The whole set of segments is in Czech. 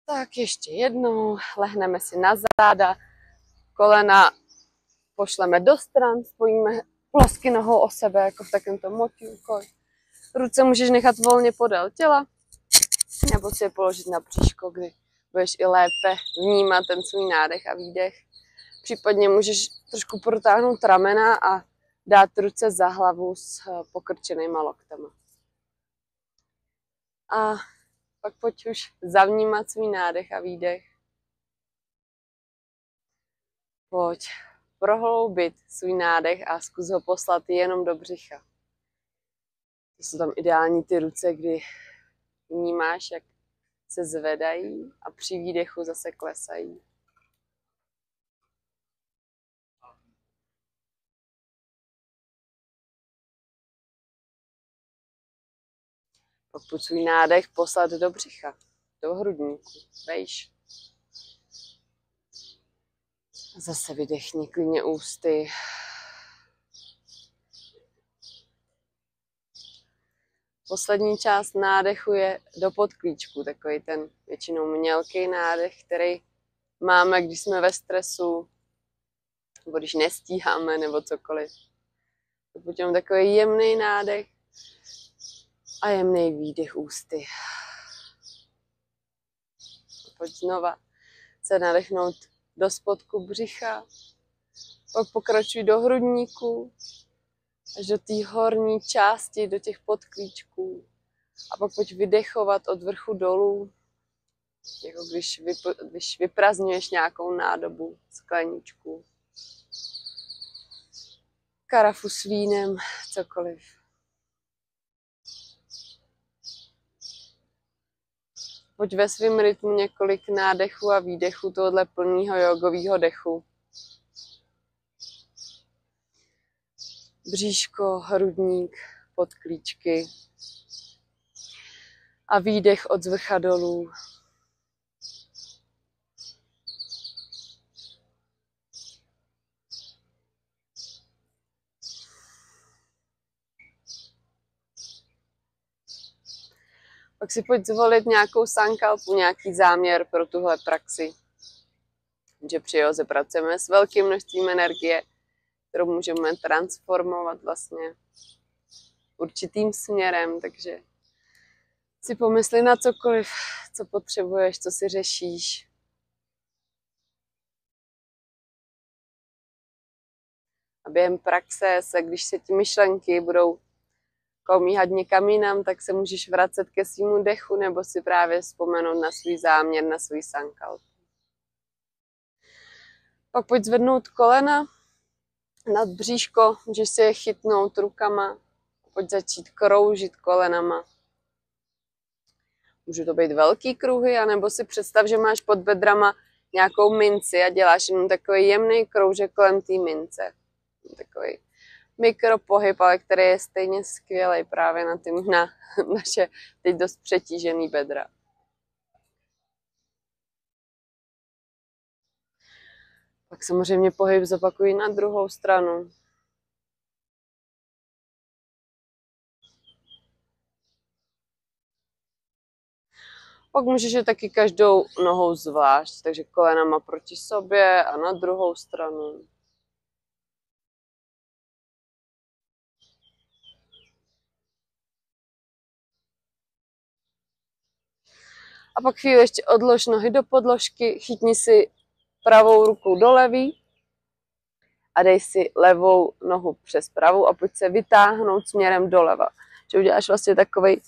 Tak ještě jednou, lehneme si na záda, kolena pošleme do stran, spojíme plosky nohou o sebe, jako v takovémto motýlku. Ruce můžeš nechat volně podél těla, nebo si je položit na bříško, kdy budeš i lépe vnímat ten svůj nádech a výdech. Případně můžeš trošku protáhnout ramena a dát ruce za hlavu s pokrčenýma loktama. A pak pojď už zavnímat svůj nádech a výdech. Pojď prohloubit svůj nádech a zkus ho poslat jenom do břicha. To jsou tam ideální ty ruce, kdy vnímáš, jak se zvedají a při výdechu zase klesají. Pak pojď svůj nádech poslat do břicha, do hrudníku, vejš. Zase vydechni klidně ústy. Poslední část nádechu je do podklíčku, takový ten většinou mělký nádech, který máme, když jsme ve stresu, nebo když nestíháme, nebo cokoliv. Potom takový jemný nádech a jemný výdech ústy. Pojď znova se nadechnout do spodku břicha, pak pokračuj do hrudníku, až do té horní části, do těch podklíčků. A pak pojď vydechovat od vrchu dolů, jako když vyprazňuješ nějakou nádobu, skleničku, karafu s vínem, cokoliv. Pojď ve svém rytmu několik nádechů a výdechů tohohle plného jogového dechu. Bříško, hrudník, podklíčky a výdech od zvrcha dolů. Pak si pojď zvolit nějakou sankalpu, nějaký záměr pro tuhle praxi. Že při józe pracujeme s velkým množstvím energie, kterou můžeme transformovat vlastně určitým směrem, takže si pomysli na cokoliv, co potřebuješ, co si řešíš. A během praxe se, když se ti myšlenky budou komíhat někam jinam, tak se můžeš vracet ke svýmu dechu nebo si právě vzpomenout na svůj záměr, na svůj sankalp. Pak pojď zvednout kolena nad bříško, můžeš si je chytnout rukama, pojď začít kroužit kolenama. Můžou to být velký kruhy, anebo si představ, že máš pod bedrama nějakou minci a děláš jenom takový jemný kroužek kolem té mince. Takový mikropohyb, ale který je stejně skvělý právě na naše teď dost přetížený bedra. Pak samozřejmě pohyb zopakuji na druhou stranu. Pak můžeš je taky každou nohou zvlášť, takže kolenama proti sobě a na druhou stranu. A pak chvíli ještě odlož nohy do podložky, chytni si pravou ruku do levý a dej si levou nohu přes pravou a pojď se vytáhnout směrem doleva. Že uděláš vlastně takovej,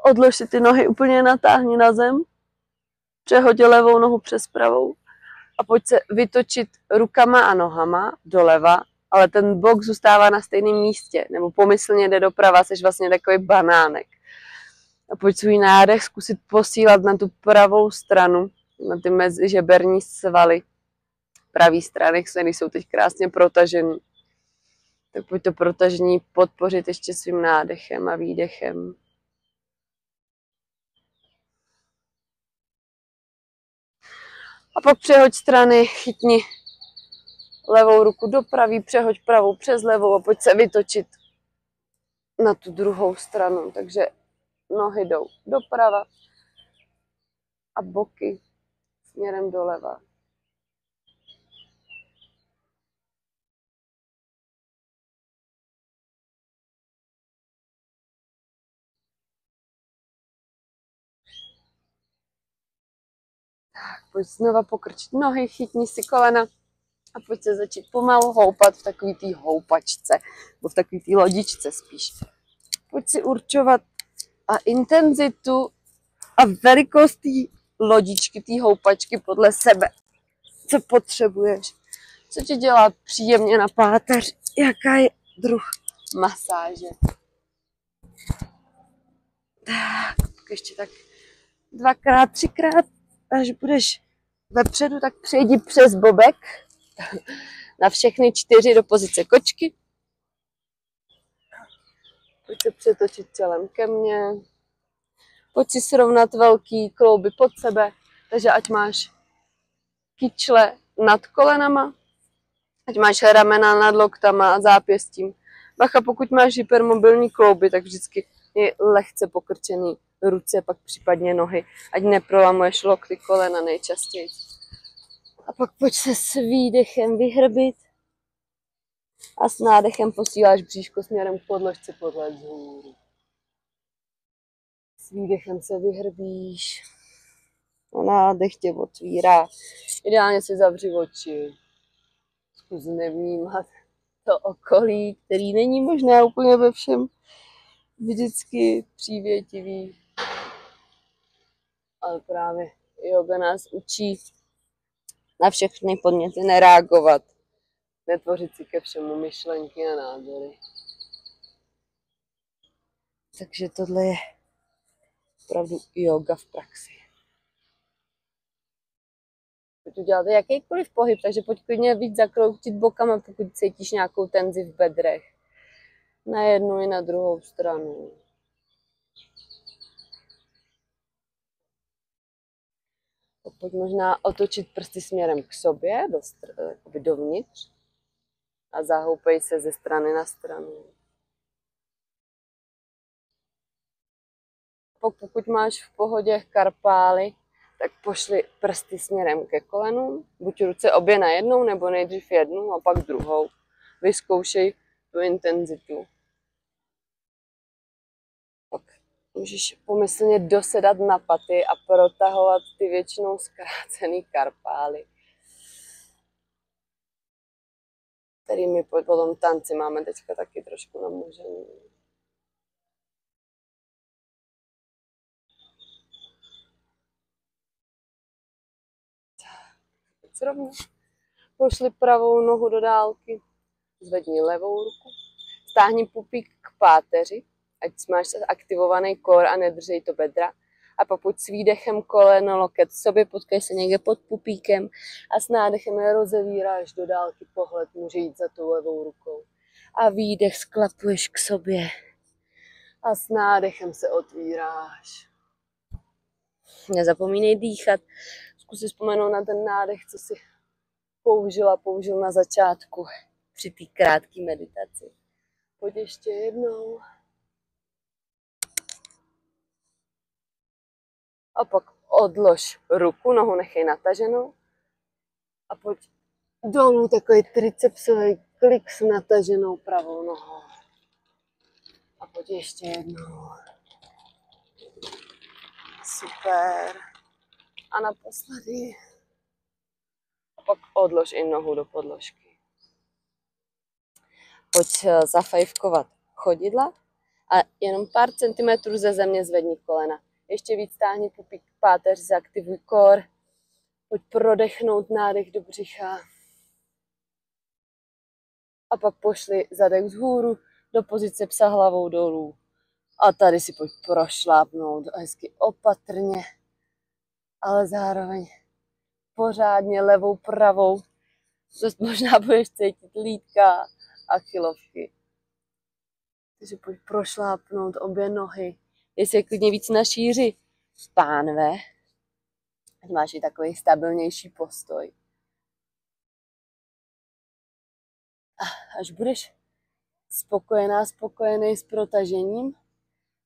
odlož si ty nohy úplně, natáhni na zem, přehodě levou nohu přes pravou a pojď se vytočit rukama a nohama doleva, ale ten bok zůstává na stejném místě, nebo pomyslně jde doprava, jsi vlastně takový banánek. A pojď svůj nádech zkusit posílat na tu pravou stranu, na ty mezižeberní svaly pravý strany, které jsou teď krásně protažený. Tak pojď to protažení podpořit ještě svým nádechem a výdechem. A pak přehoď strany, chytni levou ruku do pravý, přehoď pravou přes levou a pojď se vytočit na tu druhou stranu. Takže nohy jdou doprava a boky směrem doleva. Tak, pojď znova pokrčit nohy, chytni si kolena a pojď se začít pomalu houpat v takový té houpačce, nebo v takový té lodičce spíš. Pojď si určovat a intenzitu a velikost té lodičky, té houpačky podle sebe. Co potřebuješ? Co ti dělá příjemně na páteř? Jaká je druh masáže? Tak, ještě tak 2x, 3x, až budeš vepředu, tak přejdi přes bobek na všechny 4 do pozice kočky. Pojď se přetočit tělem ke mně. Pojď si srovnat velký klouby pod sebe, takže ať máš kyčle nad kolenama, ať máš ramena nad loktama a zápěstím. Bacha, pokud máš hypermobilní klouby, tak vždycky je lehce pokrčený ruce, pak případně nohy, ať neprolamuješ lokty, kolena nejčastěji. A pak pojď se s výdechem vyhrbit a s nádechem posíláš bříško směrem k podložce podle vzhůru. S výdechem se vyhrbíš a nádech tě otvírá. Ideálně si zavři oči. Zkus nevnímat to okolí, který není možné úplně ve všem vždycky přívětivý. Ale právě yoga nás učí na všechny podněty nereagovat, netvořit si ke všemu myšlenky a názory. Takže tohle je opravdu yoga v praxi. Pokud uděláte jakýkoliv pohyb, takže pojď klidně víc zakroutit bokama, pokud cítíš nějakou tenzi v bedrech. Na jednu i na druhou stranu. Pojď možná otočit prsty směrem k sobě, dovnitř. A zahoupej se ze strany na stranu. Pokud máš v pohodě karpály, tak pošli prsty směrem ke kolenům. Buď ruce obě najednou, nebo nejdřív jednu a pak druhou. Vyzkoušej tu intenzitu. Pak můžeš pomyslně dosedat na paty a protahovat ty většinou zkrácený karpály, kterými po tom tanci máme teďka taky trošku namožený. Rovně. Pošli pravou nohu do dálky, zvedni levou ruku, stáhni pupík k páteři, ať máš aktivovaný core a nedržej to bedra. A pokud s výdechem koleno, loket sobě, potkej se někde pod pupíkem a s nádechem je rozevíráš do dálky, pohled může jít za tou levou rukou. A výdech sklapuješ k sobě a s nádechem se otvíráš. Nezapomínej dýchat. Zkus si vzpomenout na ten nádech, co jsi použil na začátku při té krátké meditaci. Pojď ještě jednou. A pak odlož ruku, nohu nechej nataženou. A pojď dolů takový tricepsový klik s nataženou pravou nohou. A pojď ještě jednou. Super. A naposledy. A pak odlož i nohu do podložky. Pojď zafajfkovat chodidla a jenom pár centimetrů ze země zvedni kolena. Ještě víc stáhni pupík, páteř, zaktivuj core. Pojď prodechnout nádech do břicha. A pak pošli zadek vzhůru do pozice psa hlavou dolů. A tady si pojď prošlápnout hezky opatrně, ale zároveň pořádně levou, pravou. Možná budeš cítit lítka, achilovky. Takže pojď prošlápnout obě nohy. Dej si je klidně víc na šíři pánve. Ať máš i takový stabilnější postoj. A až budeš spokojený s protažením,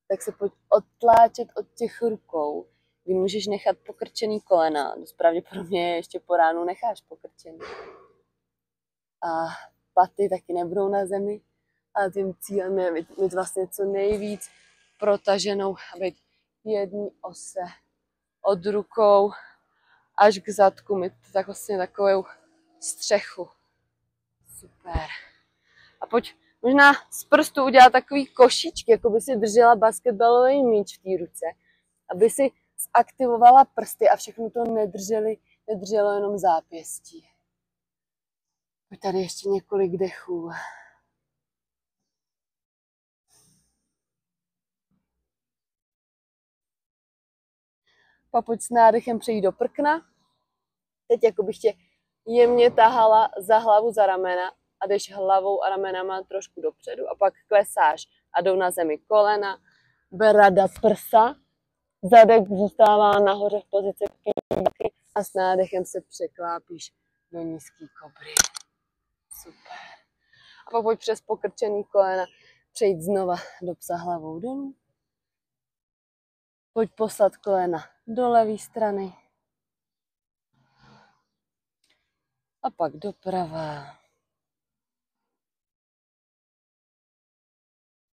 tak se pojď odtláčet od těch rukou. Vy můžeš nechat pokrčený kolena, dost pravděpodobně ještě po ránu necháš pokrčený. A paty taky nebudou na zemi, ale tím cílem je mít vlastně co nejvíc protaženou, aby jedné ose od rukou až k zadku, mít tak vlastně takovou střechu. Super. A pojď možná z prstu udělat takový košíčky, jako by si držela basketbalový míč v té ruce, aby si zaktivovala prsty a všechno to nedrželo jenom zápěstí. Pojď tady ještě několik dechů. Pak pojď s nádechem přejít do prkna. Teď jako bych tě jemně tahala za hlavu, za ramena a jdeš hlavou a ramenama trošku dopředu a pak klesáš a jdou na zemi kolena, brada, prsa, zadek zůstává nahoře v pozici pílky a s nádechem se překlápíš do nízký kobry. Super. A pak pojď přes pokrčený kolena přejít znova do psa hlavou dolů. Pojď poslat kolena do levé strany. A pak doprava.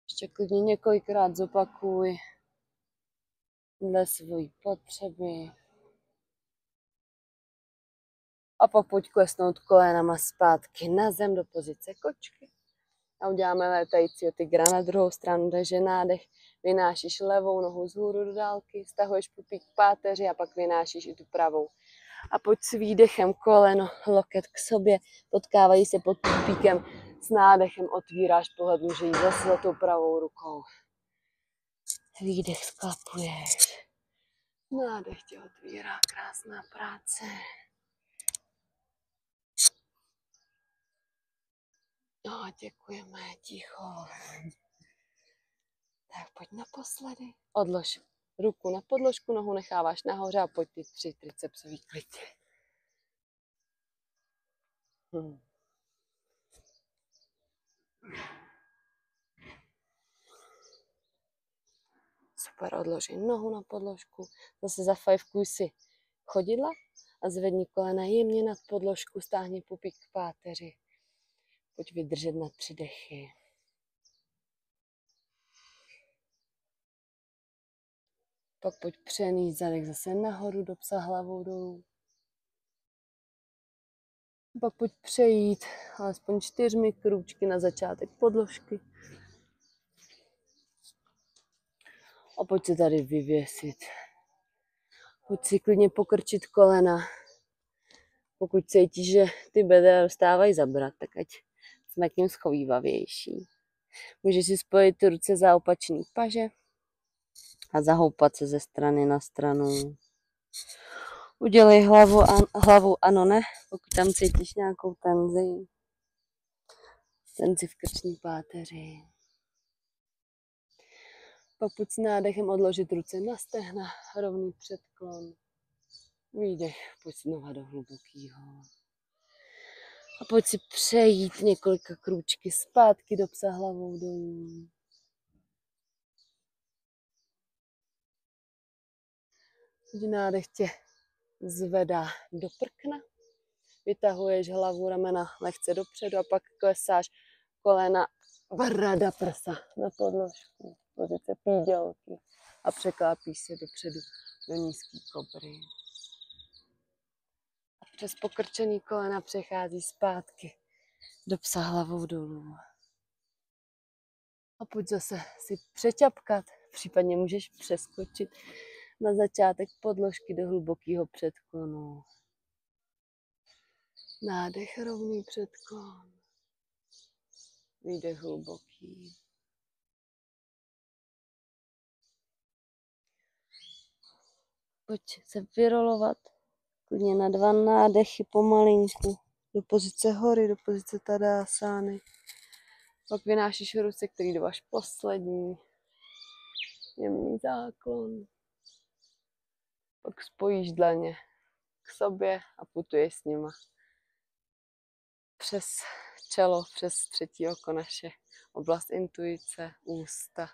Ještě klidně několikrát zopakuj dle svojí potřeby. A pak pojď klesnout kolenama zpátky na zem do pozice kočky. A uděláme létajícího tygra na druhou stranu, takže nádech, vynášíš levou nohu vzhůru do dálky, stahuješ pupík k páteři a pak vynášíš i tu pravou. A pojď s výdechem koleno, loket k sobě, potkávají se pod pupíkem, s nádechem otvíráš pohled, může jít zase za tou pravou rukou. Výdech sklapuješ, nádech tě otvírá, krásná práce. No, děkujeme, ticho. Tak pojď naposledy. Odlož ruku na podložku, nohu necháváš nahoře a pojď ty 3 tricepsový klidě. Super, odloži nohu na podložku. Zase zafajfkuj si chodidla a zvedni kolena jemně nad podložku, stáhni pupík k páteři. Pojď vydržet na 3 dechy. Pak pojď přenést zadek zase nahoru do psa hlavou dolů. Pak pojď přejít alespoň 4 krůčky na začátek podložky. A pojď se tady vyvěsit. Pojď si klidně pokrčit kolena. Pokud cítíš, že ty bedra dostávají zabrat, tak ať jsme k ním schovývavější. Můžeš si spojit ruce za opačný paže a zahoupat se ze strany na stranu. Udělej hlavu ano, ne, pokud tam cítíš nějakou tenzi v krční páteři. Pak pojď s nádechem odložit ruce na stehna, rovný předklon. Výdech, pojď znova do hlubokýho. A pojď si přejít několika krůčky zpátky do psa hlavou dolů. Nádech tě zvedá do prkna. Vytahuješ hlavu, ramena lehce dopředu a pak klesáš kolena, brada, prsa na podložku, pozice pídělky a překlápíš se dopředu do nízký kobry. A přes pokrčený kolena přechází zpátky do psa hlavou dolů. A pojď zase si přeťapkat, případně můžeš přeskočit na začátek podložky do hlubokého předklonu. Nádech, rovný předklon. Výdech hluboký. Pojď se vyrolovat klidně na 2 nádechy pomalinku do pozice hory, do pozice tadásány. Pak vynášíš ruce, který jdou až poslední. Jemný záklon. Pak spojíš dlaně k sobě a putuješ s nima přes čelo, přes 3. oko naše oblast intuice, ústa,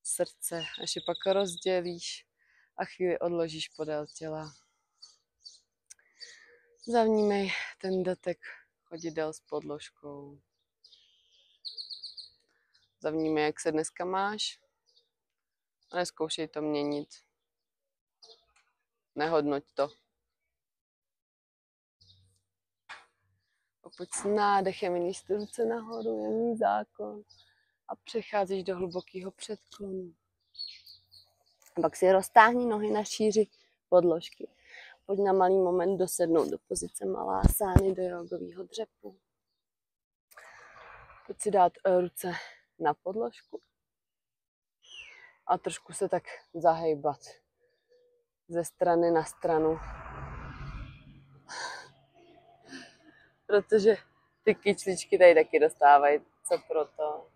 srdce. Až je pak rozdělíš, a chvíli odložíš podél těla. Zavnímej ten dotek chodidel s podložkou. Zavnímej, jak se dneska máš a nezkoušej to měnit. Nehodnoť to. Pokud s nádechem vyníš ruce nahoru, jemný zákon a přecházíš do hlubokého předklonu. A pak si roztáhni nohy na šíři podložky. Pojď na malý moment dosednout do pozice malásány, do jogového dřepu. Pojď si dát ruce na podložku a trošku se tak zahejbat ze strany na stranu. Protože ty kyčličky tady taky dostávají, co proto.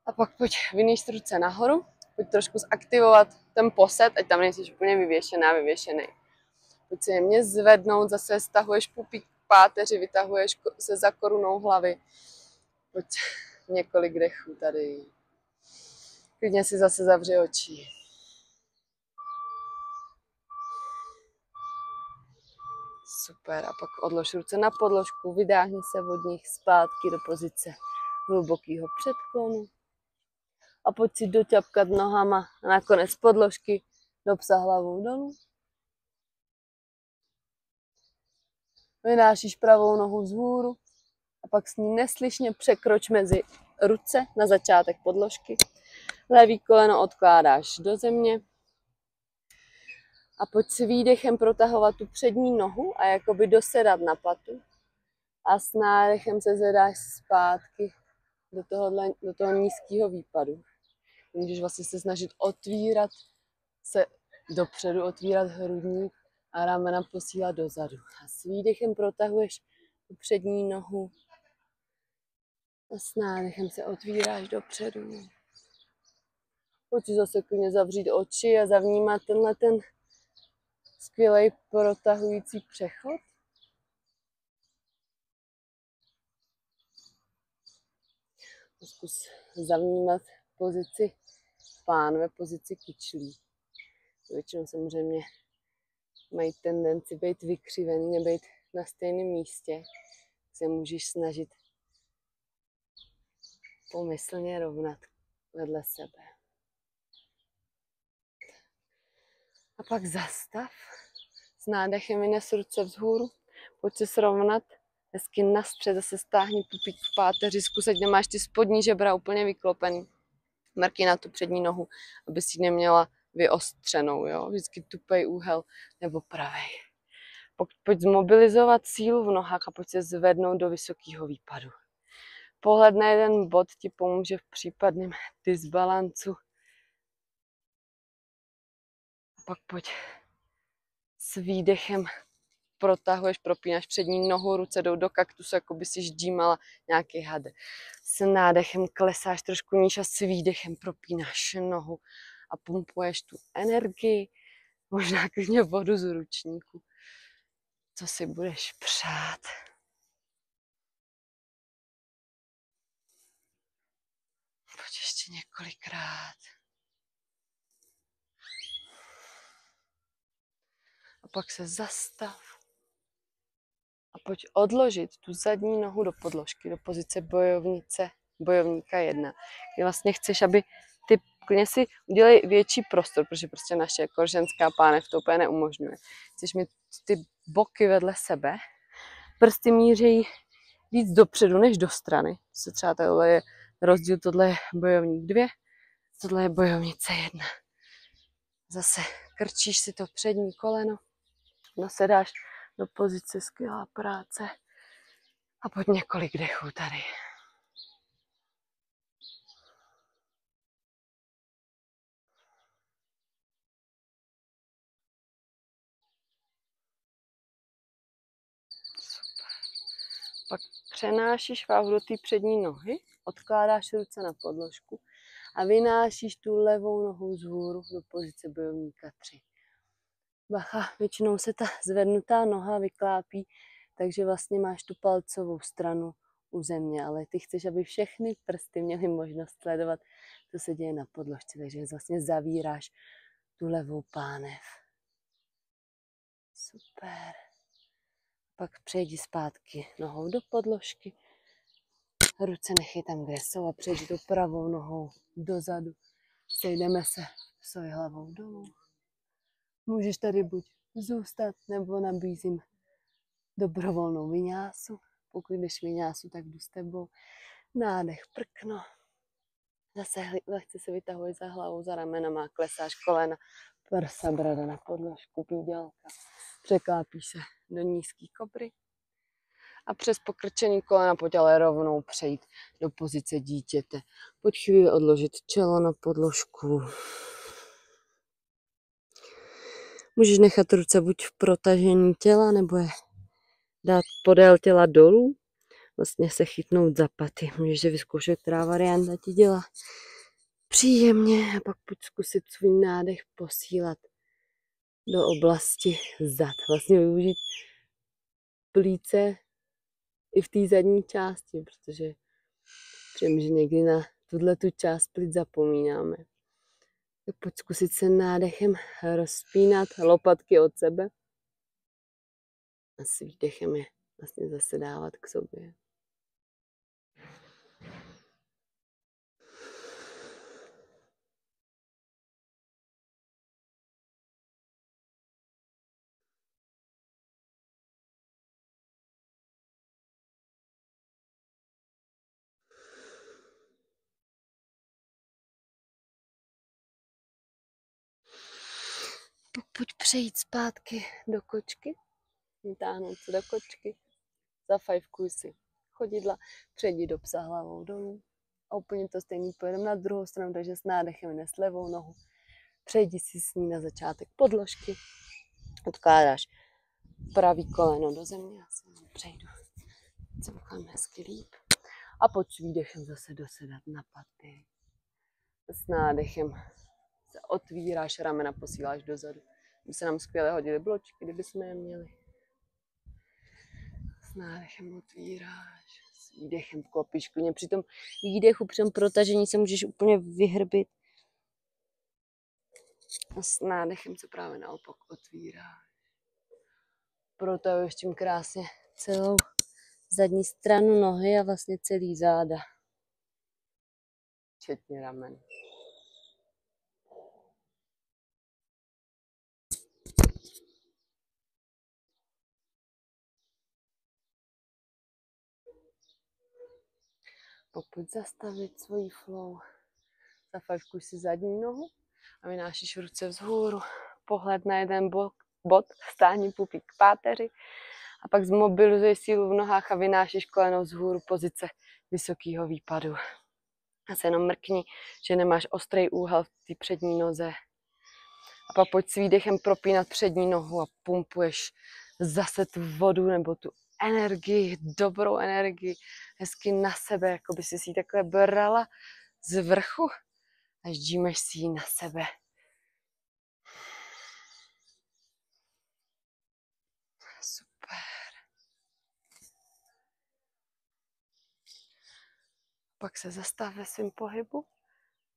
A pak pojď vyníst ruce nahoru, pojď trošku zaktivovat ten posed, ať tam nejsi úplně vyvěšený. Pojď se jemně zvednout, zase stahuješ pupík k páteři, vytahuješ se za korunou hlavy. Pojď několik dechů tady. Klidně si zase zavři oči. Super, a pak odlož ruce na podložku, vydáhni se od nich zpátky do pozice hlubokého předklonu. A pojď si doťapkat nohama a nakonec podložky dopsa hlavou dolů. Vynášíš pravou nohu vzhůru a pak s ní neslyšně překroč mezi ruce na začátek podložky. Levý koleno odkládáš do země. A pojď si výdechem protahovat tu přední nohu a jakoby dosedat na patu. A s nádechem se zvedáš zpátky do toho nízkého výpadu. Můžeš vlastně se snažit otvírat se dopředu, otvírat hrudník a ramena posílat dozadu. A s výdechem protahuješ tu přední nohu a s nádechem se otvíráš dopředu. Pojď si zase klidně zavřít oči a zavnímat tenhle ten skvělý protahující přechod. Zkus zavnímat pozici pánve, pozici kyčlí. Většinou samozřejmě mají tendenci být vykřivený, nebejt na stejném místě. Se můžeš snažit pomyslně rovnat vedle sebe. A pak zastav. S nádechem vynes ruce vzhůru. Pojď se srovnat. Hezky nastřed, zase stáhni pupík v páteři. Zkus, ať nemáš ty spodní žebra úplně vyklopený. Mrkni na tu přední nohu, aby si neměla vyostřenou. Jo? Vždycky tupej úhel nebo pravej. Pojď zmobilizovat sílu v nohách a pojď se zvednout do vysokého výpadu. Pohled na jeden bod ti pomůže v případném disbalancu. A pak pojď s výdechem protahuješ, propínáš přední nohu, ruce jdou do kaktusu, jako by si ždímala nějaký had. S nádechem klesáš trošku níž a s výdechem propínáš nohu a pumpuješ tu energii, možná klidně vodu z ručníku. Co si budeš přát. Pojď ještě několikrát. A pak se zastav. A pojď odložit tu zadní nohu do podložky, do pozice bojovníka 1. Kdy vlastně chceš, aby ty klidně si udělej větší prostor, protože prostě naše jako ženská pánev to úplně neumožňuje. Chceš mít ty boky vedle sebe, prsty míří víc dopředu než do strany. Třeba tohle je rozdíl, tohle je bojovník 2, tohle je bojovnice 1. Zase krčíš si to přední koleno, nasedáš do pozice, skvělá práce. A pojď několik dechů tady. Super. Pak přenášíš váhu do té přední nohy, odkládáš ruce na podložku a vynášíš tu levou nohu vzhůru do pozice bojovníka 3. Bacha, většinou se ta zvednutá noha vyklápí, takže vlastně máš tu palcovou stranu u země, ale ty chceš, aby všechny prsty měly možnost sledovat, co se děje na podložce, takže vlastně zavíráš tu levou pánev. Super. Pak přejdi zpátky nohou do podložky, ruce nechej tam, kde jsou a přejdi tu pravou nohou dozadu. Sejdeme se, soj hlavou dolů. Můžeš tady buď zůstat, nebo nabízím dobrovolnou vinyásu. Pokud jdeš vinyásu, tak jdu s tebou. Nádech, prkno. Zase lehce se vytahuje za hlavou, za ramenama, klesáš kolena, prsa, brada na podložku, pídělka. Překlápíš se do nízké kobry. A přes pokrčený kolena pojď ale rovnou přejít do pozice dítěte. Pojď chvíli odložit čelo na podložku. Můžeš nechat ruce buď v protažení těla, nebo je dát podél těla dolů. Vlastně se chytnout za paty. Můžeš si vyzkoušet, která varianta ti dělá příjemně. A pak pojď zkusit svůj nádech posílat do oblasti zad. Vlastně využít plíce i v té zadní části, protože přijím, že někdy na tu část plic zapomínáme. Tak pojď zkusit se nádechem rozpínat lopatky od sebe a s výdechem je vlastně zase dávat k sobě. Pojď přejít zpátky do kočky, vytáhnout se do kočky, zafajfkuj si chodidla, přejdi do psa hlavou dolů a úplně to stejný pojedeme na druhou stranu, takže s nádechem nes levou nohu, přejdi si s ní na začátek podložky, odkládáš pravý koleno do země, já si přejdu, celkem hezky líp a pojď s výdechem zase dosedat na paty. S nádechem se otvíráš, ramena posíláš dozadu. By se nám skvěle hodily bločky, kdyby jsme je měli. S nádechem otvíráš, s výdechem klopíš klidně. Při tom výdechu, při tom protažení se můžeš úplně vyhrbit. A s nádechem se právě naopak otvíráš. Protahuješ tím krásně celou zadní stranu nohy a vlastně celý záda. Včetně ramen. Pokud zastavit svoji flow, zafajfkuj si zadní nohu a vynášíš ruce vzhůru. Pohled na jeden bod, stáhni pupík k páteři a pak zmobilizuješ sílu v nohách a vynášíš koleno vzhůru, pozice vysokého výpadu. A se jenom mrkni, že nemáš ostrý úhel v té přední noze. A pak pojď s výdechem propínat přední nohu a pumpuješ zase tu vodu nebo tu energii, dobrou energii, hezky na sebe, jako by si ji takhle brala z vrchu a ždímeš si ji na sebe. Super. Pak se zastav ve svém pohybu,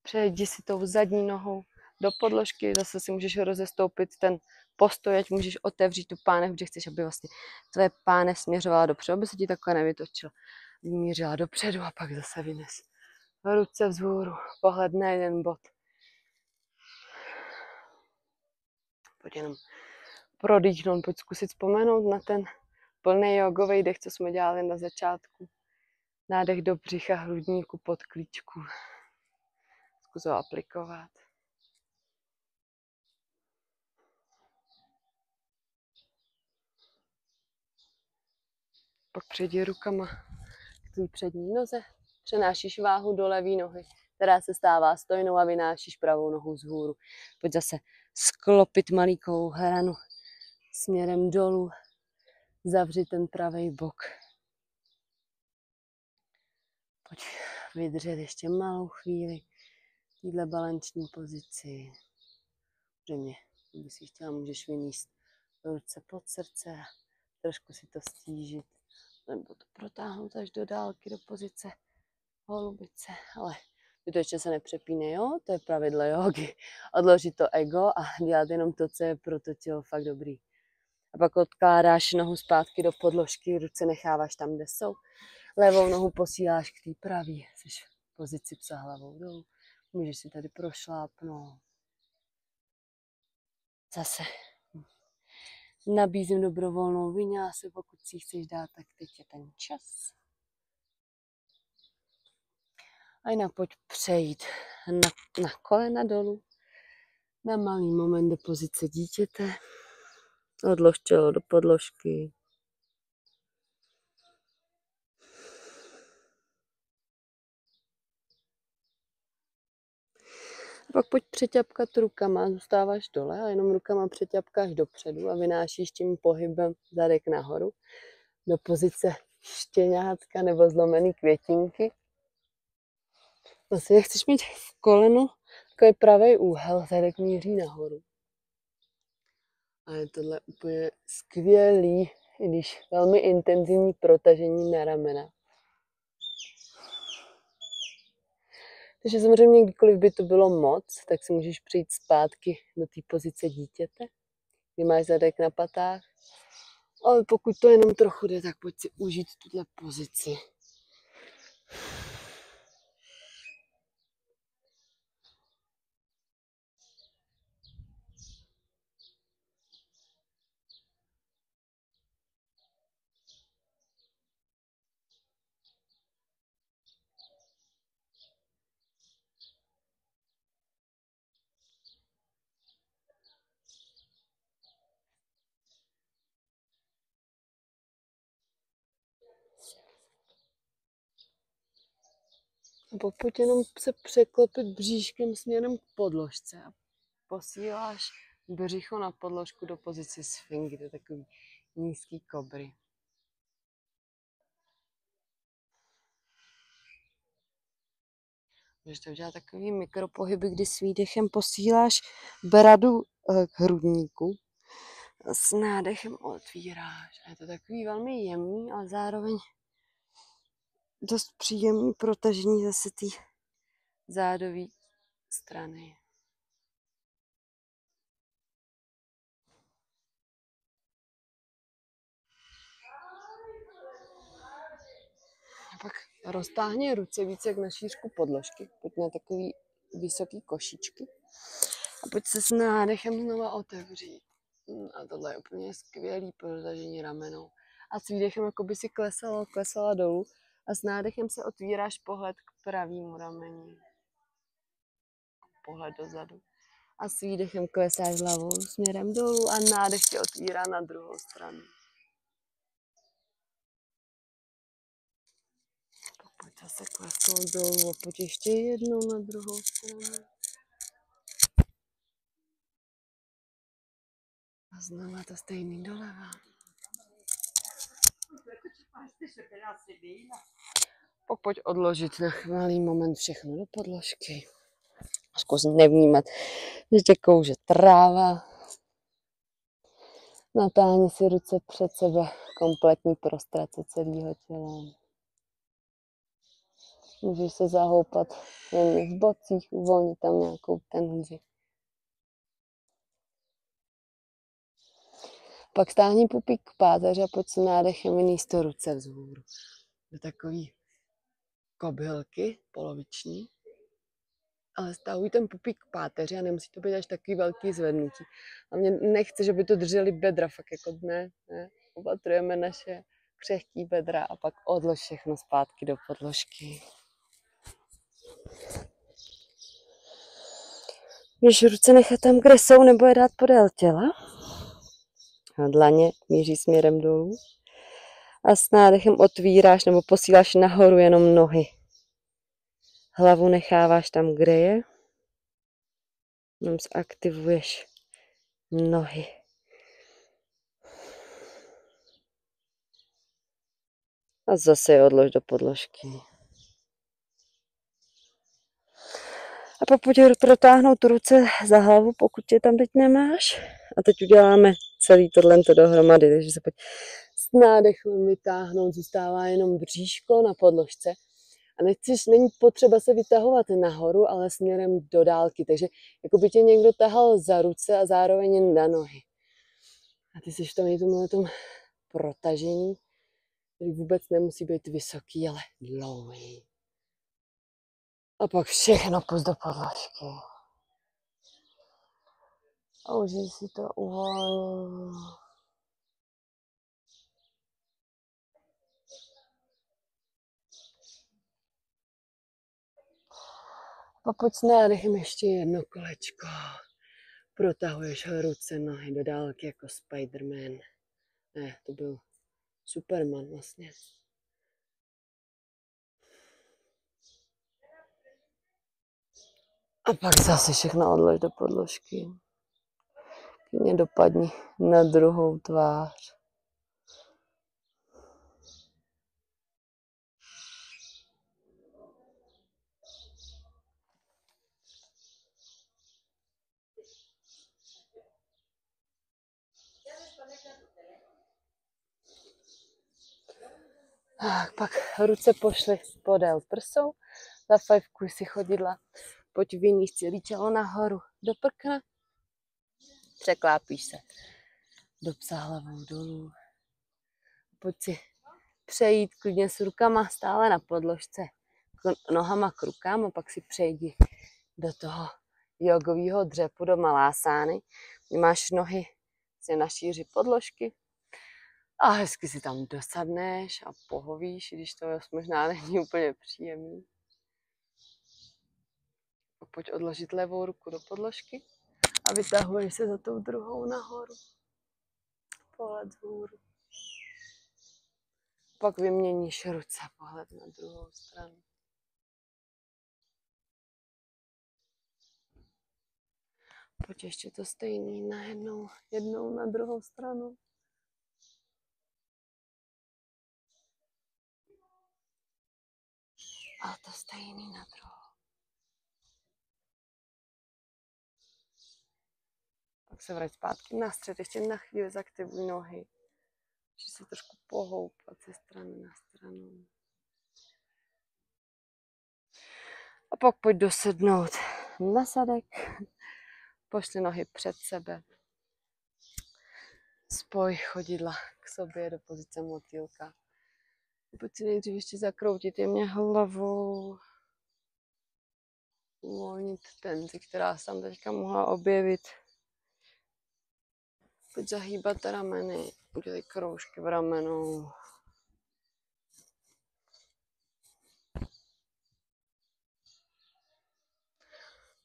přejdi si tou zadní nohou do podložky, zase si můžeš rozestoupit ten postoj, ať můžeš otevřít tu pánev, kde chceš, aby vlastně tvoje pánev směřovala dopředu, aby se ti takhle nevytočila. Mířila dopředu a pak zase vynes. Ruce vzhůru, pohled na jeden bod. Pojď jenom prodýchnout, pojď zkusit vzpomenout na ten plný jogový dech, co jsme dělali na začátku. Nádech do břicha, hrudníku, pod klíčku. Zkus ho aplikovat. Pak přejdi rukama k tvý přední noze. Přenášíš váhu do levé nohy, která se stává stojnou a vynášíš pravou nohu vzhůru. Pojď zase sklopit malikou hranu směrem dolů. Zavři ten pravý bok. Pojď vydržet ještě malou chvíli v téhle balanční pozici. Může kdyby si chtěla, můžeš vynést ruce pod srdce a trošku si to stížit. nebo to protáhnout až do dálky, do pozice holubice. Ale to ještě se nepřepíne, jo? To je pravidlo jógy. Odložit to ego a dělat jenom to, co je pro to tělo fakt dobrý. A pak odkládáš nohu zpátky do podložky, ruce necháváš tam, kde jsou. Levou nohu posíláš k té pravý. Jsi v pozici psa hlavou dolů. Můžeš si tady prošlápnout. Zase nabízím dobrovolnou vinyásu, pokud si chceš dát, tak teď je ten čas. A jinak pojď přejít na kolena dolů. Na malý moment do pozice dítěte. Odlož tělo do podložky. A pak pojď přeťapkat rukama, zůstáváš dole a jenom rukama přeťapkáš dopředu a vynášíš tím pohybem zadek nahoru do pozice štěňátka nebo zlomený květinky. Vlastně chceš mít v kolenu takový pravý úhel, zadek míří nahoru. A je tohle úplně skvělý, i když velmi intenzivní protažení na ramena. Takže samozřejmě kdykoliv by to bylo moc, tak si můžeš přijít zpátky do té pozice dítěte, kdy máš zadek na patách. Ale pokud to jenom trochu jde, tak pojď si užít tuhle pozici. A pokud jenom se překlopit bříškem směrem k podložce a posíláš břicho na podložku do pozice sfingy, to je takový nízký kobry. Můžeš to udělat takový mikropohyby, kdy s výdechem posíláš bradu k hrudníku a s nádechem otvíráš. A je to takový velmi jemný, ale zároveň dost příjemný protažení zase té zádové strany. A pak roztáhni ruce více jak na šířku podložky, pojď na takový vysoký košičky a pojď se s nádechem znova otevřít. A tohle je úplně skvělý protažení ramenou. A s výdechem jako by si klesala dolů a s nádechem se otvíráš pohled k pravému rameni. Pohled dozadu. A s výdechem klesáš hlavou směrem dolů a nádech tě otvírá na druhou stranu. Pojď zase klesnout dolů a pojď ještě jednou na druhou stranu. A znova to stejný doleva. Pojď odložit na malý moment všechno do podložky. Zkus nevnímat, že tě kouže tráva. Natáhni si ruce před sebe, kompletní prostrace celého těla. Můžeš se zahoupat jen v bocích, uvolnit tam nějakou tenzi. Pak stáhni pupík k páteři a pojď se nádechem vyníst to ruce vzhůru. Do takový kobylky poloviční. Ale stahuj ten pupík k páteři a nemusí to být až takový velký zvednutí. A mě nechce, že by to drželi bedra, fakt jako ne. Opatrujeme naše křehký bedra a pak odlož všechno zpátky do podložky. Můžeš ruce nechat tam, kde jsou, nebo je dát podél těla. A dlaně míří směrem dolů. A s nádechem otvíráš nebo posíláš nahoru jenom nohy. Hlavu necháváš tam, kde je. Jenom zaktivuješ nohy. A zase je odlož do podložky. A pak pojď protáhnout ruce za hlavu, pokud tě tam teď nemáš. A teď uděláme celý tohle dohromady, takže se pojď S nádechem vytáhnout, zůstává jenom bříško na podložce. A není potřeba se vytahovat nahoru, ale směrem do dálky. Takže jako by tě někdo tahal za ruce a zároveň na nohy. A ty jsi v tomhle protažení, který vůbec nemusí být vysoký, ale dlouhý. A pak všechno pust do podložky. A užij si to uvolnění. A pojď s nádechem ještě jedno kolečko. Protahuješ ruce, nohy do dálky jako Spiderman. Ne, to byl Superman vlastně. A pak zase všechno odlož do podložky. Klidně dopadni na druhou tvář. Pak ruce pošli podél prsou, zafajfkuj si chodidla, pojď vyníž celý tělo nahoru do prkna, překlápíš se do psa hlavou dolů. Pojď si přejít klidně s rukama stále na podložce, nohama k rukám a pak si přejdi do toho jogového dřepu, do malásány. Máš nohy na šíři podložky a hezky si tam dosadneš a pohovíš, když to možná není úplně příjemný. Pojď odložit levou ruku do podložky a vytahuješ se za tou druhou nahoru. Pohled vzhůru. Pak vyměníš ruce, pohled na druhou stranu. Pojď ještě to stejný jednou na druhou stranu. A to stejný na druhou. Pak se vrať zpátky na střed, ještě na chvíli zaktivuj nohy. Můžeš se trošku pohoupat ze strany na stranu. A pak pojď dosednout na zadek. Pošli nohy před sebe. Spoj chodidla k sobě do pozice motýlka. Pojď si nejdřív ještě zakroutit jemně hlavou. Uvolnit tenzi, která se tam teďka mohla objevit. Pojď zahýbat rameny. Udělej kroužky v ramenou.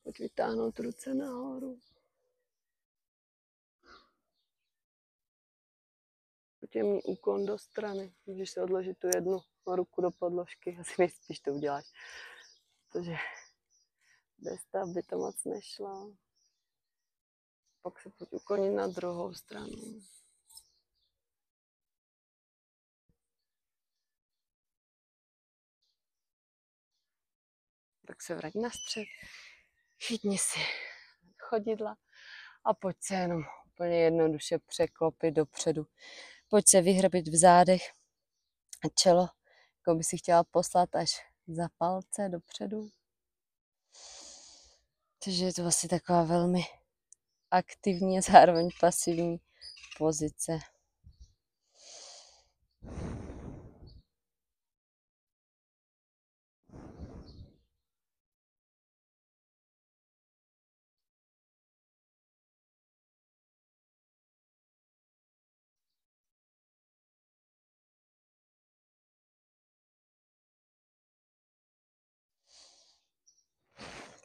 Pojď vytáhnout ruce nahoru. Pojď jemný úklon do strany. Můžeš si odložit tu jednu ruku do podložky. Asi nejspíš to uděláš. Protože bez toho by to moc nešlo. Pak se pojď uklonit na druhou stranu. Tak se vrať na střed. Chytni si chodidla a pojď se jenom úplně jednoduše překlopit dopředu. Pojď se vyhrbit v zádech a čelo, jako by si chtěla poslat až za palce dopředu. Takže je to vlastně taková velmi aktivní a zároveň pasivní pozice.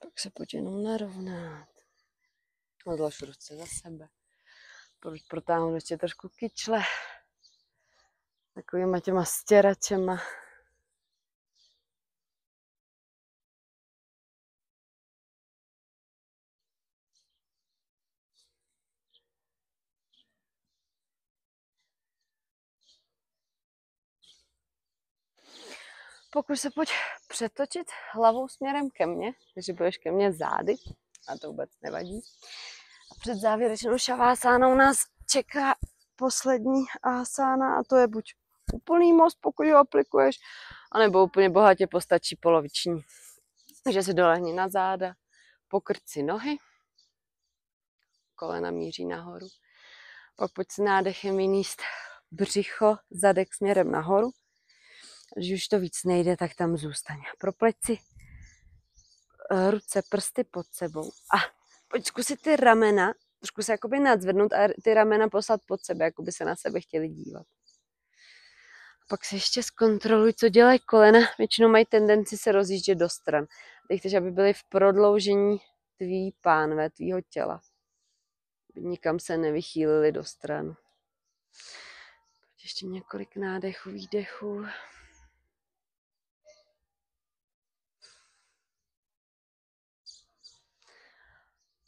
Tak se pojď jenom narovnat. Odlož ruce za sebe. Pojď protáhnout ještě trošku kyčle. Takovýma těma stěračema. Pokuš se pojď přetočit hlavou směrem ke mně, takže budeš ke mně zády, a to vůbec nevadí. A před závěrečnou šavásánou nás čeká poslední asána a to je buď úplný most, pokud ho aplikuješ, anebo úplně bohatě postačí poloviční. Takže si dolehni na záda, pokrč si nohy, kolena míří nahoru. Pak pojď s nádechem vyníst břicho, zadek směrem nahoru. Když už to víc nejde, tak tam zůstaň. Propleť si ruce, prsty pod sebou. A pojď zkusit ty ramena, trošku se jakoby nadzvednout a ty ramena poslat pod sebe, jako by se na sebe chtěli dívat. Pak si ještě zkontroluj, co dělají kolena. Většinou mají tendenci se rozjíždět do stran. Ty chceš, aby byly v prodloužení tvý pánve, tvýho těla. Aby nikam se nevychýlili do stran. Ještě několik nádechů, výdechů.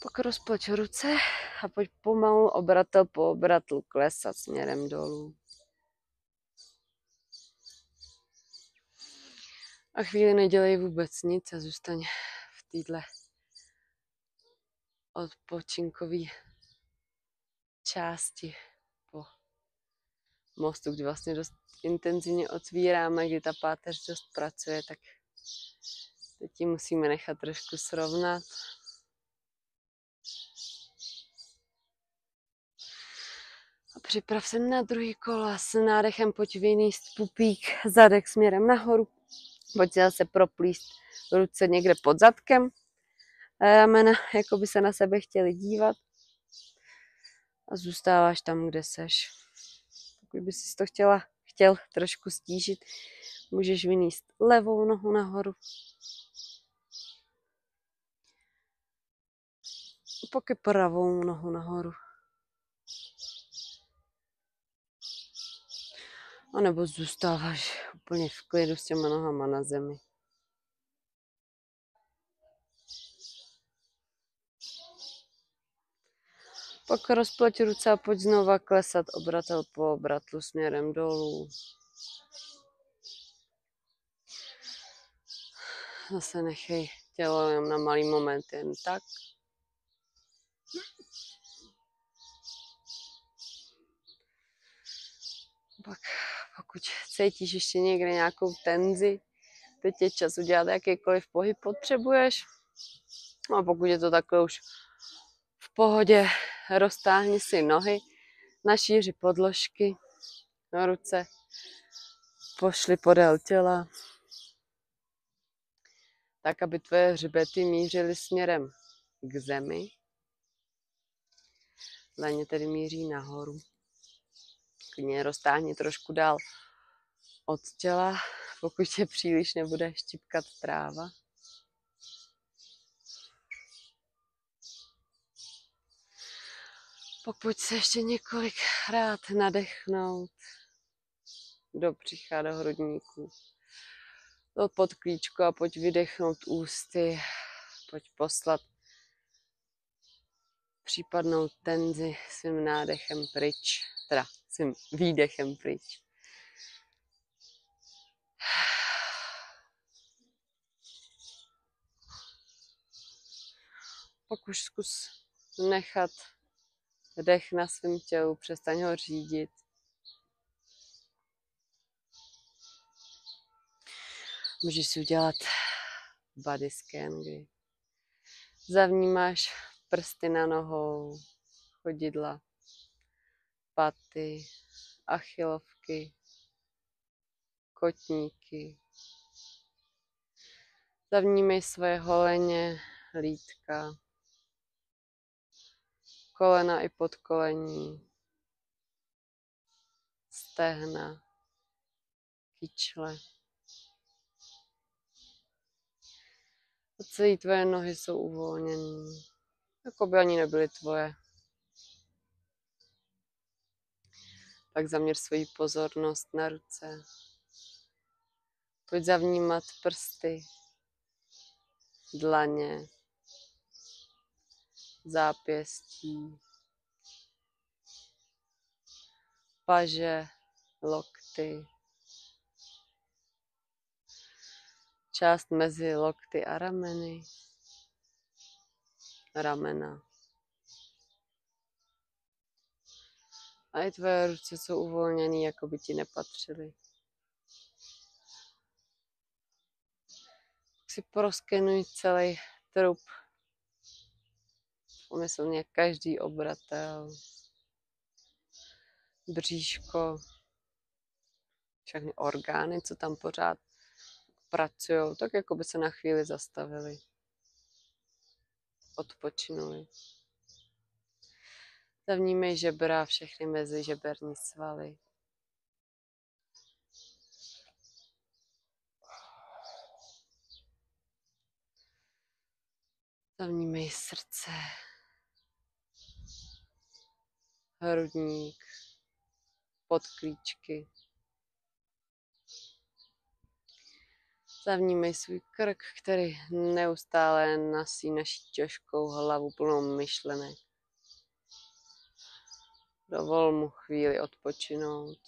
Pak rozpleč ruce a pojď pomalu obratel po obratlu klesat směrem dolů. A chvíli nedělej vůbec nic a zůstaň v téhle odpočinkové části po mostu, kdy vlastně dost intenzivně otvíráme, kdy ta páteř dost pracuje, tak teď ji musíme nechat trošku srovnat. A připrav se na druhý kolo a s nádechem pojď vyníst pupík, zadek směrem nahoru. Pojď si zase proplíst ruce někde pod zadkem. Ramena, jako by se na sebe chtěli dívat. A zůstáváš tam, kde seš. Pokud by si to chtěl trošku stížit, můžeš vyníst levou nohu nahoru. Pak pravou nohu nahoru. A nebo zůstáváš úplně v klidu s těma nohama na zemi. Pak rozpleť ruce a pojď znova klesat obratel po obratlu směrem dolů. Zase nechej tělo jen na malý moment jen tak. Pak pokud cítíš ještě někde nějakou tenzi, teď je čas udělat jakýkoliv pohyb potřebuješ. A pokud je to takhle už v pohodě, roztáhni si nohy na šíři podložky, na ruce, pošli podél těla, tak, aby tvoje hřbety mířily směrem k zemi. Dlaně tedy míří nahoru. Klidně roztáhni trošku dál od těla, pokud tě příliš nebude štípkat tráva. Pojď se ještě několikrát nadechnout do břicha, do hrudníku, do podklíčku a pojď vydechnout ústy, pojď poslat případnou tenzi svým nádechem pryč, teda svým výdechem pryč. Pak už zkus nechat dech na svém tělu, přestaň ho řídit. Můžeš si udělat body scan, kdy zavnímáš prsty na nohou, chodidla, paty, achilovky, kotníky. Zavnímej svoje holeně, lítka, kolena i podkolení, stehna, kyčle. A celé tvoje nohy jsou uvolněné, jako by ani nebyly tvoje. Tak zaměř svoji pozornost na ruce. Pojď zavnímat prsty, dlaně, zápěstí, paže, lokty, část mezi lokty a rameny, ramena. A i tvoje ruce jsou uvolněný, jako by ti nepatřily. Si proskenuj celý trup. Pomyslně každý obratel, bříško, všechny orgány, co tam pořád pracují, tak jako by se na chvíli zastavili. Odpočinuli. Zavnímej žebra, všechny mezižeberní svaly. Zavnímej srdce, hrudník, podklíčky. Zavnímej svůj krk, který neustále nosí naší těžkou hlavu plnou myšlenek. Dovol mu chvíli odpočinout.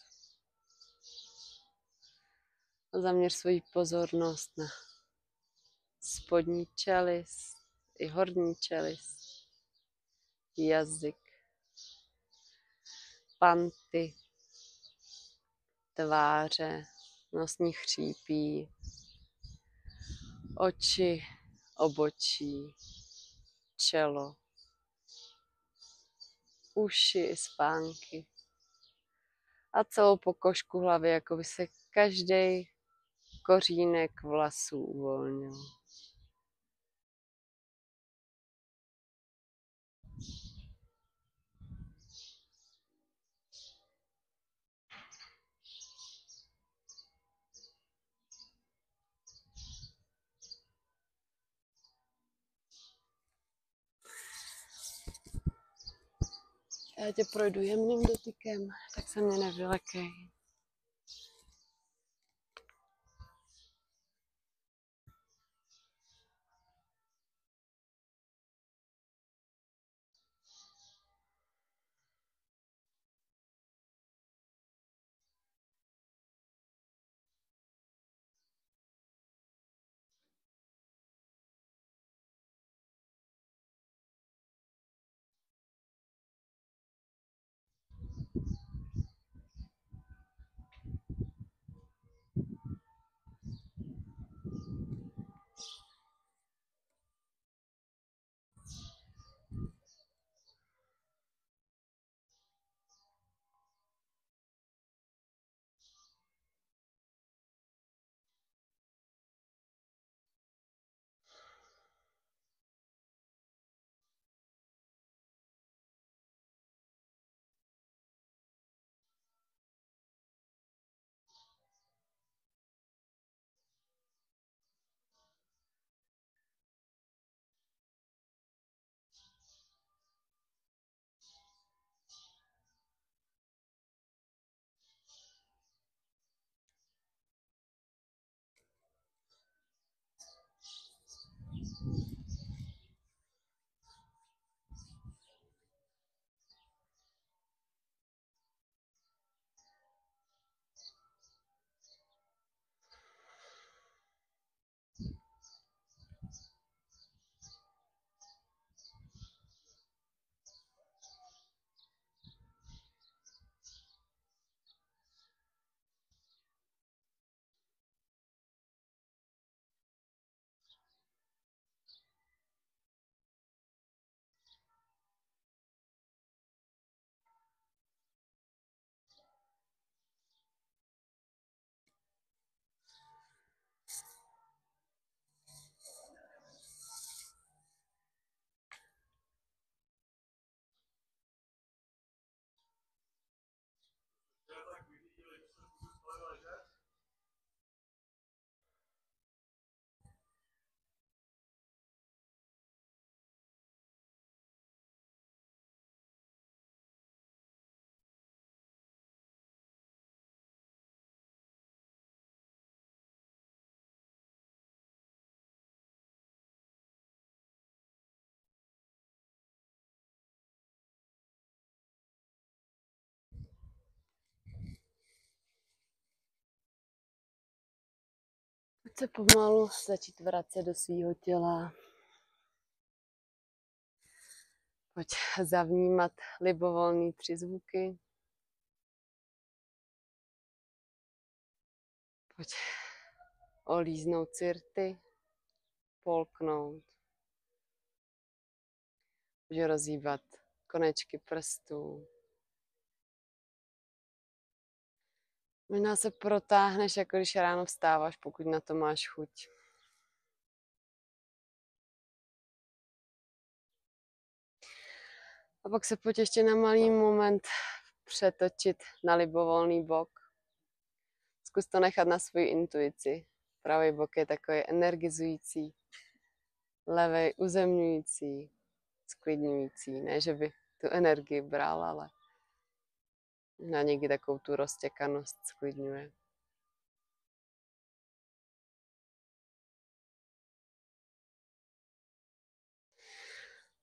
A zaměř svoji pozornost na spodní čelist i horní čelist, jazyk, panty, tváře, nosní chřípí, oči, obočí, čelo, uši i spánky a celou pokožku hlavy, jako by se každý kořínek vlasů uvolnil. Já tě projdu jemným dotykem, tak se mě nevylekej. Pojď se pomalu začít vracet do svého těla. Pojď zavnímat libovolný přízvuky, Pojď olíznout cirty, polknout. Pojď rozhýbat konečky prstů. Možná se protáhneš, jako když ráno vstáváš, pokud na to máš chuť. A pak se pojď ještě na malý moment přetočit na libovolný bok. Zkus to nechat na svoji intuici. Pravý bok je takový energizující, levej uzemňující, sklidňující. Ne, že by tu energii bral, ale na někdy takovou tu roztěkanost sklidňuje.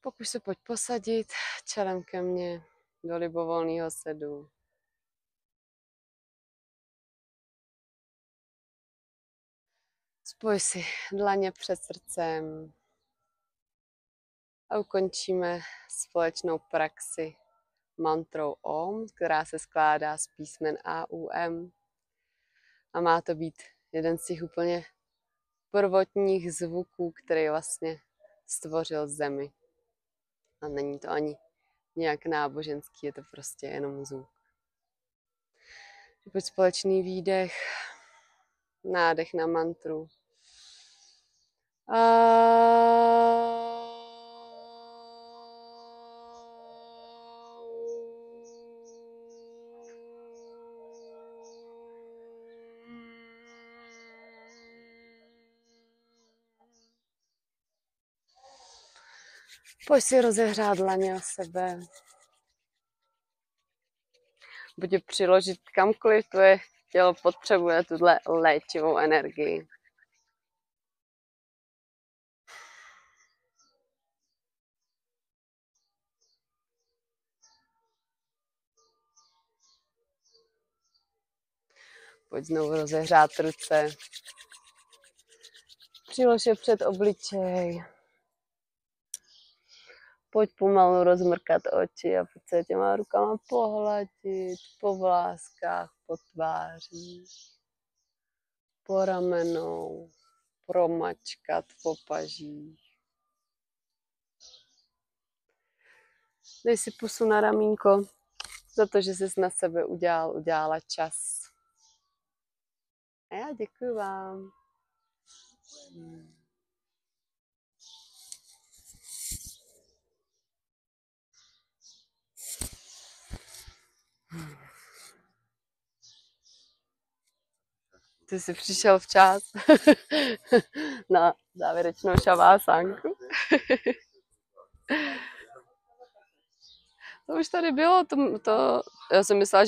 Pokud se pojď posadit čelem ke mně do libovolného sedu. Spoj si dlaně před srdcem a ukončíme společnou praxi mantrou Om, která se skládá z písmen A, U, M. A má to být jeden z těch úplně prvotních zvuků, který vlastně stvořil zemi. A není to ani nějak náboženský, je to prostě jenom zvuk. Pojď společný výdech, nádech na mantru. Pojď si rozehřát dlaně o sebe. Buď je přiložit kamkoliv tvoje tělo potřebuje tuhle léčivou energii. Pojď znovu rozehřát ruce. Přilož je před obličej. Pojď pomalu rozmrkat oči a pojď se těma rukama pohladit po vláskách, po tváři, po ramenou, promačkat po pažích. Dej si pusu na ramínko za to, že jsi na sebe udělala čas. A já děkuji vám. Ty jsi přišel včas na závěrečnou šavásánku. To už tady bylo, já jsem myslela, že